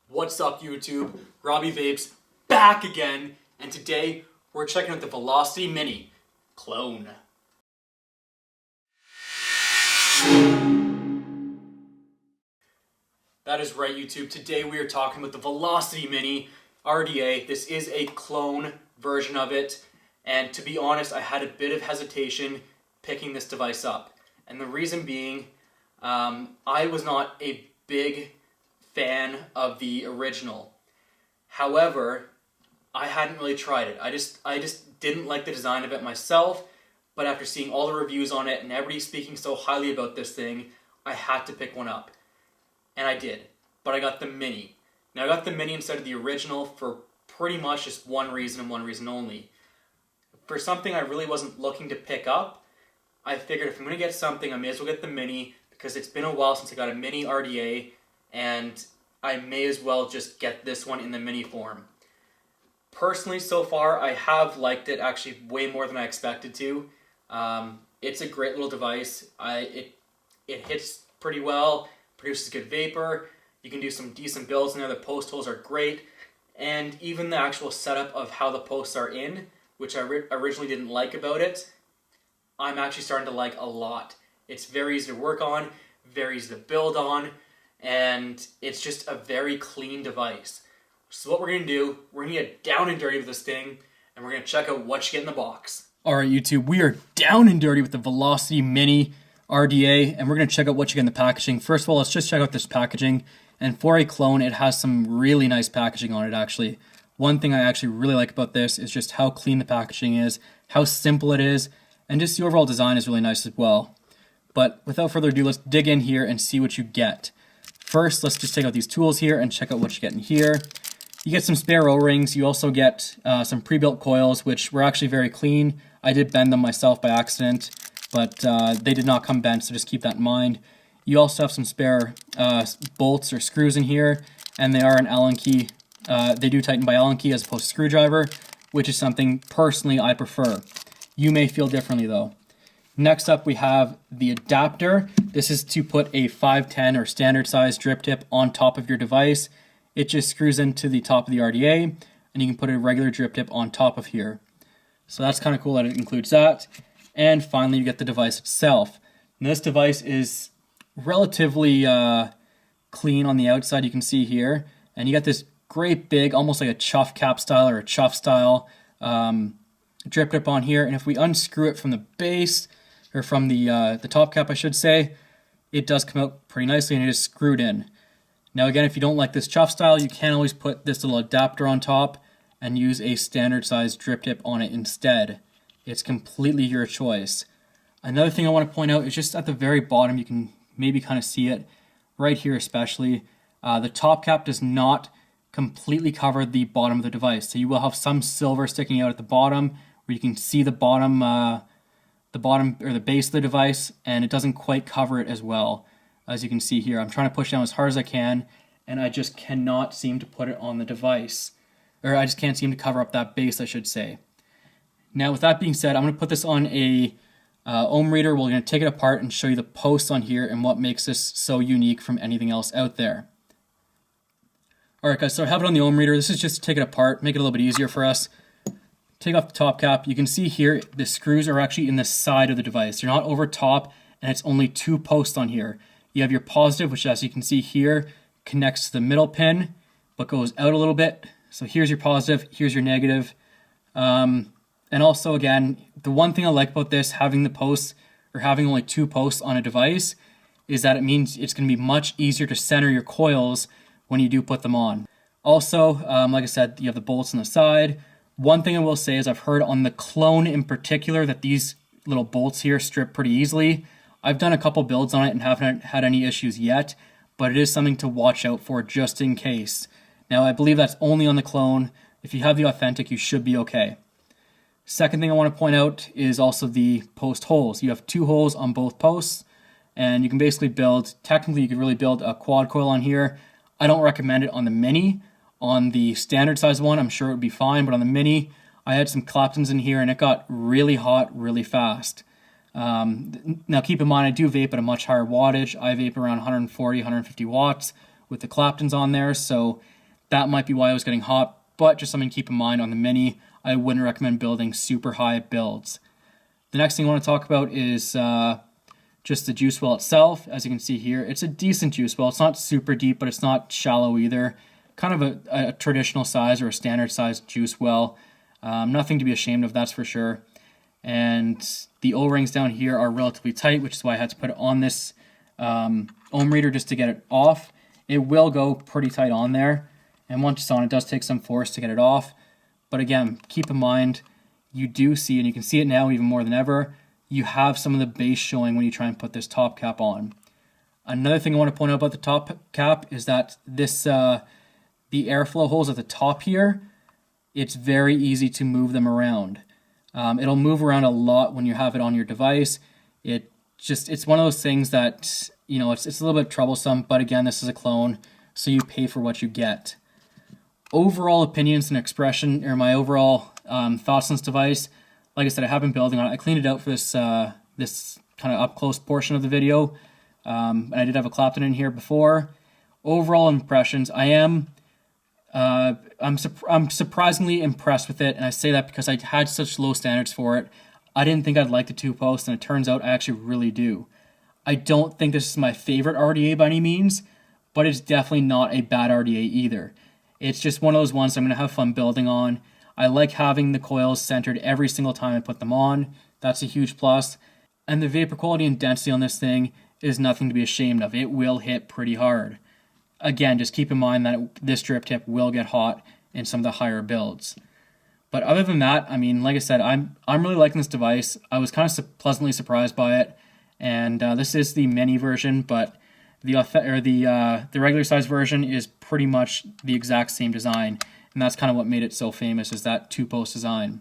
What's up YouTube? Robbie Vapes back again, and today we're checking out the Velocity Mini clone. That is right YouTube, today we are talking about the Velocity Mini RDA. This is a clone version of it, and to be honest I had a bit of hesitation picking this device up. And the reason being, I was not a big fan of the original. However, I hadn't really tried it. I just didn't like the design of it myself, but after seeing all the reviews on it and everybody speaking so highly about this thing, I had to pick one up. And I did. But I got the Mini. Now I got the Mini instead of the original for pretty much just one reason and one reason only. For something I really wasn't looking to pick up, I figured if I'm going to get something, I may as well get the Mini, because it's been a while since I got a Mini RDA, and I may as well just get this one in the Mini form. Personally, so far, I have liked it actually way more than I expected to. It's a great little device. It hits pretty well, produces good vapor. You can do some decent builds in there. The post holes are great, and even the actual setup of how the posts are in, which I originally didn't like about it, I'm actually starting to like a lot. It's very easy to work on, very easy to build on, and it's just a very clean device. So what we're going to do, we're going to get down and dirty with this thing, and we're going to check out what you get in the box. Alright YouTube, we are down and dirty with the Velocity Mini RDA, and we're going to check out what you get in the packaging. First of all, let's just check out this packaging, and for a clone, it has some really nice packaging on it actually. One thing I actually really like about this is just how clean the packaging is, how simple it is, and just the overall design is really nice as well. But without further ado, let's dig in here and see what you get. First, let's just take out these tools here and check out what you get in here. You get some spare O-rings. You also get some pre-built coils, which were actually very clean. I did bend them myself by accident, but they did not come bent, so just keep that in mind. You also have some spare bolts or screws in here, and they are an Allen key. They do tighten by Allen key as opposed to screwdriver, which is something personally I prefer. You may feel differently though. Next up we have the adapter. This is to put a 510 or standard size drip tip on top of your device. It just screws into the top of the RDA, and you can put a regular drip tip on top of here. So that's kind of cool that it includes that. And finally you get the device itself. Now this device is relatively clean on the outside, you can see here. And you got this great big, almost like a chuff cap style or a chuff style drip tip on here, and if we unscrew it from the base, or from the top cap I should say, it does come out pretty nicely and it is screwed in. Now again, if you don't like this chuff style, you can always put this little adapter on top and use a standard size drip tip on it instead. It's completely your choice. Another thing I want to point out is just at the very bottom, you can maybe kind of see it, right here especially, the top cap does not completely cover the bottom of the device. So you will have some silver sticking out at the bottom, where you can see the bottom or the base of the device, and it doesn't quite cover it as well. As you can see here, I'm trying to push down as hard as I can, and I just cannot seem to put it on the device. Or I just can't seem to cover up that base, I should say. Now with that being said, I'm going to put this on a ohm reader. We're going to take it apart and show you the posts on here and what makes this so unique from anything else out there. Alright guys, so I have it on the ohm reader. This is just to take it apart, make it a little bit easier for us. Take off the top cap. You can see here the screws are actually in the side of the device. They're not over top, and it's only two posts on here. You have your positive, which as you can see here connects to the middle pin but goes out a little bit. So here's your positive, here's your negative. And also again, the one thing I like about this, having the posts or having only two posts on a device, is that it means it's going to be much easier to center your coils when you do put them on. Also, like I said, you have the bolts on the side. One thing I will say is I've heard on the clone in particular that these little bolts here strip pretty easily. I've done a couple builds on it and haven't had any issues yet, but it is something to watch out for just in case. Now I believe that's only on the clone. If you have the authentic, you should be okay. Second thing I want to point out is also the post holes. You have two holes on both posts, and you can basically build, technically you could really build a quad coil on here. I don't recommend it on the Mini. On the standard size one, I'm sure it would be fine, but on the Mini, I had some Claptons in here and it got really hot really fast. Now keep in mind, I do vape at a much higher wattage. I vape around 140, 150 watts with the Claptons on there, so that might be why I was getting hot, but just something to keep in mind on the Mini. I wouldn't recommend building super high builds. The next thing I want to talk about is just the juice well itself. As you can see here, it's a decent juice well. It's not super deep, but it's not shallow either. Kind of a traditional size or a standard size juice well. Nothing to be ashamed of, that's for sure. And the O-rings down here are relatively tight, which is why I had to put it on this ohm reader just to get it off. It will go pretty tight on there, and once it's on, it does take some force to get it off. But again, keep in mind, you do see, and you can see it now even more than ever, you have some of the base showing when you try and put this top cap on. Another thing I want to point out about the top cap is that this the airflow holes at the top here, it's very easy to move them around. It'll move around a lot when you have it on your device. It's one of those things that, you know, it's a little bit troublesome, but again, this is a clone, so you pay for what you get. Overall opinions and expression, or my overall thoughts on this device, like I said, I have been building on it. I cleaned it out for this this kind of up close portion of the video, and I did have a Clapton in here before. Overall impressions, I'm surprisingly impressed with it, and I say that because I had such low standards for it. I didn't think I'd like the 2-post, and it turns out I actually really do. I don't think this is my favorite RDA by any means, but it's definitely not a bad RDA either. It's just one of those ones I'm going to have fun building on. I like having the coils centered every single time I put them on. That's a huge plus. And the vapor quality and density on this thing is nothing to be ashamed of. It will hit pretty hard. Again, just keep in mind that this drip tip will get hot in some of the higher builds. But other than that, I mean, like I said, I'm really liking this device. I was kind of pleasantly surprised by it. And this is the mini version, but the regular size version is pretty much the exact same design, and that's kind of what made it so famous, is that 2-post design.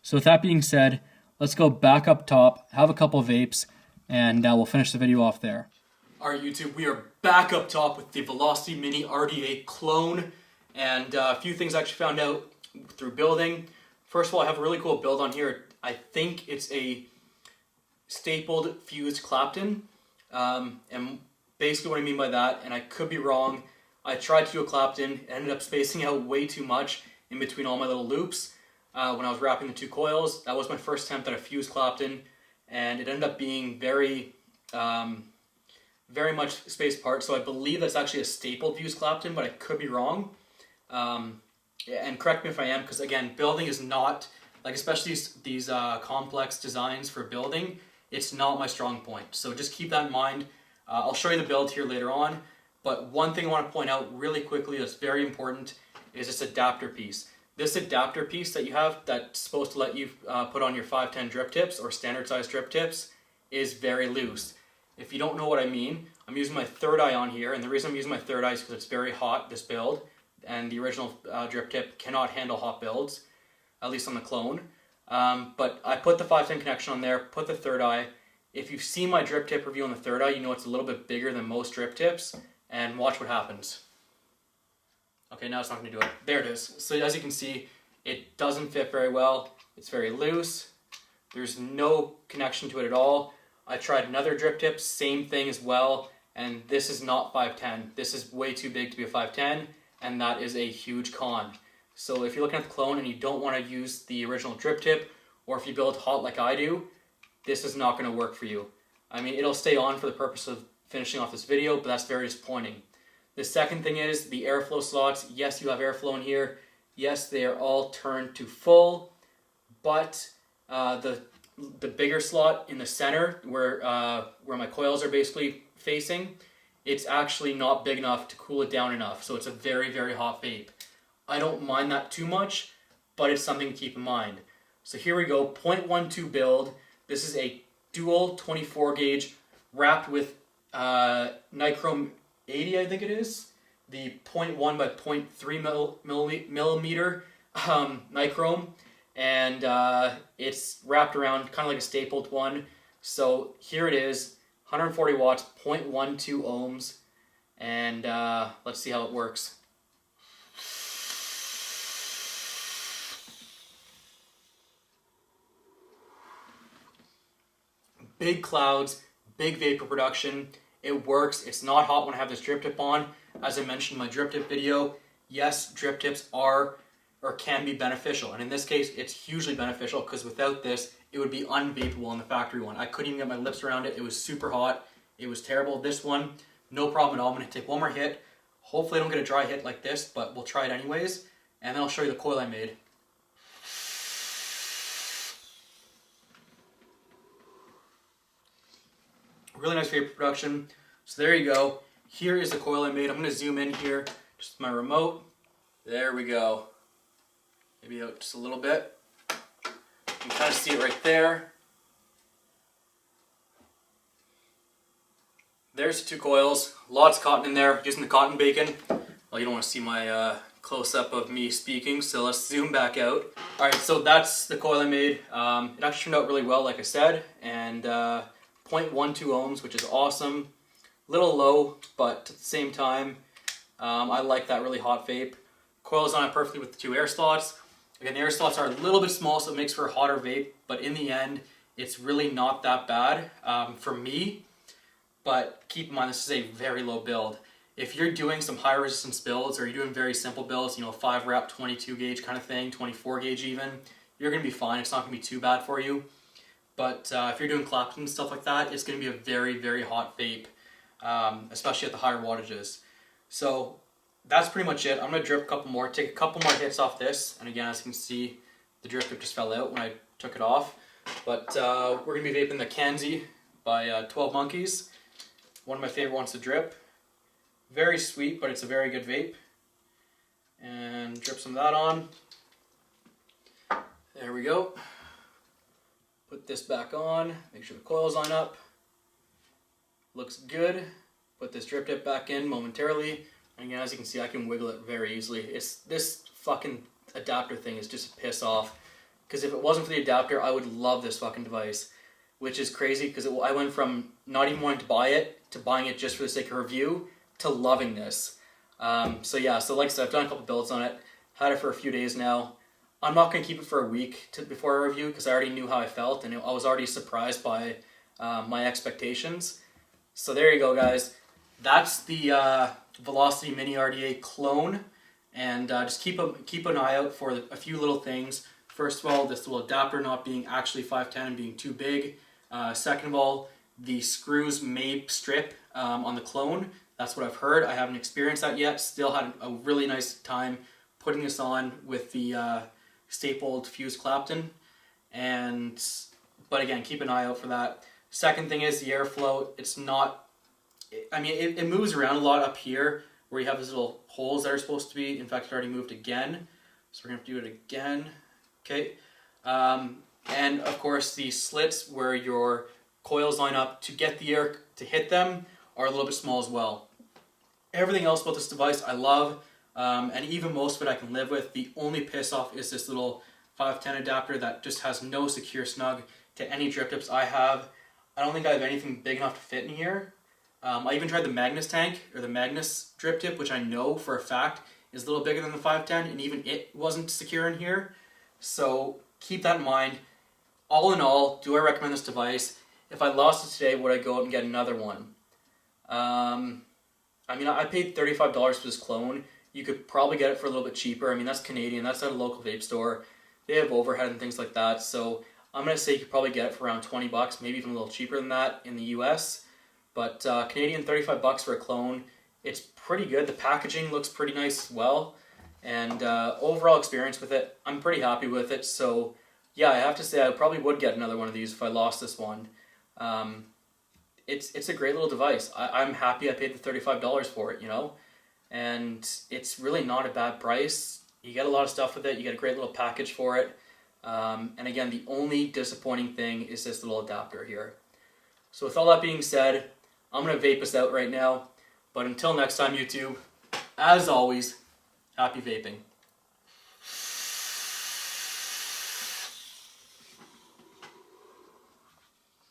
So with that being said, let's go back up top, have a couple vapes, and we'll finish the video off there. Alright YouTube, we are back up top with the Velocity Mini RDA clone, and a few things I actually found out through building. First of all, I have a really cool build on here. I think it's a stapled fused Clapton, and basically what I mean by that, and I could be wrong, I tried to do a Clapton, ended up spacing out way too much in between all my little loops when I was wrapping the 2 coils. That was my first attempt at a fused Clapton, and it ended up being very much spaced apart, so I believe that's actually a stapled fused Clapton, but I could be wrong. And correct me if I am, because again, building is not, like especially these complex designs for building, it's not my strong point. So just keep that in mind. I'll show you the build here later on, but one thing I want to point out really quickly that's very important is this adapter piece. This adapter piece that you have that's supposed to let you put on your 510 drip tips or standard size drip tips is very loose. If you don't know what I mean, I'm using my third eye on here, and the reason I'm using my third eye is because it's very hot, this build, and the original drip tip cannot handle hot builds, at least on the clone. But I put the 510 connection on there, put the third eye. If you've seen my drip tip review on the third eye, you know it's a little bit bigger than most drip tips, and watch what happens. Okay, now it's not going to do it. There it is. So as you can see, it doesn't fit very well. It's very loose. There's no connection to it at all. I tried another drip tip, same thing as well, and this is not 510. This is way too big to be a 510, and that is a huge con. So if you're looking at the clone and you don't want to use the original drip tip, or if you build hot like I do, this is not going to work for you. I mean, it'll stay on for the purpose of finishing off this video, but that's very disappointing. The second thing is the airflow slots. Yes, you have airflow in here. Yes, they are all turned to full, but the bigger slot in the center where my coils are basically facing, it's actually not big enough to cool it down enough, so it's a very, very hot vape. I don't mind that too much, but it's something to keep in mind. So here we go, 0.12 build. This is a dual 24 gauge wrapped with nichrome 80, I think it is. The 0.1 by 0.3 millimeter nichrome. And it's wrapped around kind of like a stapled one. So here it is, 140 watts, 0.12 ohms. And let's see how it works. Big clouds, big vapor production. It works. It's not hot when I have this drip tip on. As I mentioned in my drip tip video, yes, drip tips are or can be beneficial. And in this case, it's hugely beneficial because without this, it would be unvapeable in the factory one. I couldn't even get my lips around it. It was super hot. It was terrible. This one, no problem at all. I'm going to take one more hit. Hopefully I don't get a dry hit like this, but we'll try it anyways. And then I'll show you the coil I made. Really nice vapor production. So there you go. Here is the coil I made. I'm going to zoom in here, just with my remote. There we go. Maybe out just a little bit. You can kind of see it right there. There's the two coils. Lots of cotton in there, using the cotton bacon. Well, you don't want to see my close-up of me speaking, so let's zoom back out. Alright, so that's the coil I made. It actually turned out really well, like I said, and 0.12 ohms, which is awesome. Little low, but at the same time, I like that really hot vape. Coils on it perfectly with the two air slots. Again, the air slots are a little bit small, so it makes for a hotter vape, but in the end, it's really not that bad for me. But keep in mind, this is a very low build. If you're doing some high resistance builds, or you're doing very simple builds, you know, 5 rep, 22 gauge kind of thing, 24 gauge even, you're going to be fine. It's not going to be too bad for you. But if you're doing Clapton and stuff like that, it's going to be a very, very hot vape, especially at the higher wattages. So that's pretty much it. I'm going to drip a couple more, take a couple more hits off this. And again, as you can see, the drip tip just fell out when I took it off. But we're going to be vaping the Kanzi by 12 Monkeys. One of my favorite ones to drip. Very sweet, but it's a very good vape. And drip some of that on. There we go. Put this back on. Make sure the coils line up. Looks good. Put this drip tip back in momentarily. And again, as you can see, I can wiggle it very easily. This fucking adapter thing is just a piss off. Because if it wasn't for the adapter, I would love this fucking device. Which is crazy, because I went from not even wanting to buy it, to buying it just for the sake of review, to loving this. So yeah, so like I said, I've done a couple builds on it. Had it for a few days now. I'm not going to keep it for a week before I review, because I already knew how I felt, and I was already surprised by my expectations. So there you go, guys. That's the Velocity Mini RDA clone, and just keep an eye out for a few little things. First of all, this little adapter not being actually 510 and being too big. Second of all, the screws may strip on the clone. That's what I've heard. I haven't experienced that yet. Still had a really nice time putting this on with the stapled fused Clapton. But again, keep an eye out for that. Second thing is the airflow. It's not, I mean, it moves around a lot up here where you have these little holes that are supposed to be. In fact, it already moved again. So we're going to have to do it again. Okay. And of course the slits where your coils line up to get the air to hit them are a little bit small as well. Everything else about this device I love, and even most of it I can live with. The only piss off is this little 510 adapter that just has no secure snug to any drip tips I have. I don't think I have anything big enough to fit in here. I even tried the Magnus tank, or the Magnus drip tip, which I know for a fact is a little bigger than the 510, and even it wasn't secure in here. So keep that in mind. All in all, do I recommend this device? If I lost it today, would I go out and get another one? I mean, I paid $35 for this clone. You could probably get it for a little bit cheaper. I mean, that's Canadian. That's at a local vape store. They have overhead and things like that. So I'm going to say you could probably get it for around 20 bucks, maybe even a little cheaper than that in the US. But Canadian, 35 bucks for a clone. It's pretty good. The packaging looks pretty nice as well. And overall experience with it, I'm pretty happy with it. So yeah, I have to say I probably would get another one of these if I lost this one. It's a great little device. I'm happy I paid the $35 for it, you know? And it's really not a bad price. You get a lot of stuff with it. You get a great little package for it. And again, the only disappointing thing is this little adapter here. So with all that being said, I'm going to vape us out right now. But until next time, YouTube, as always, happy vaping.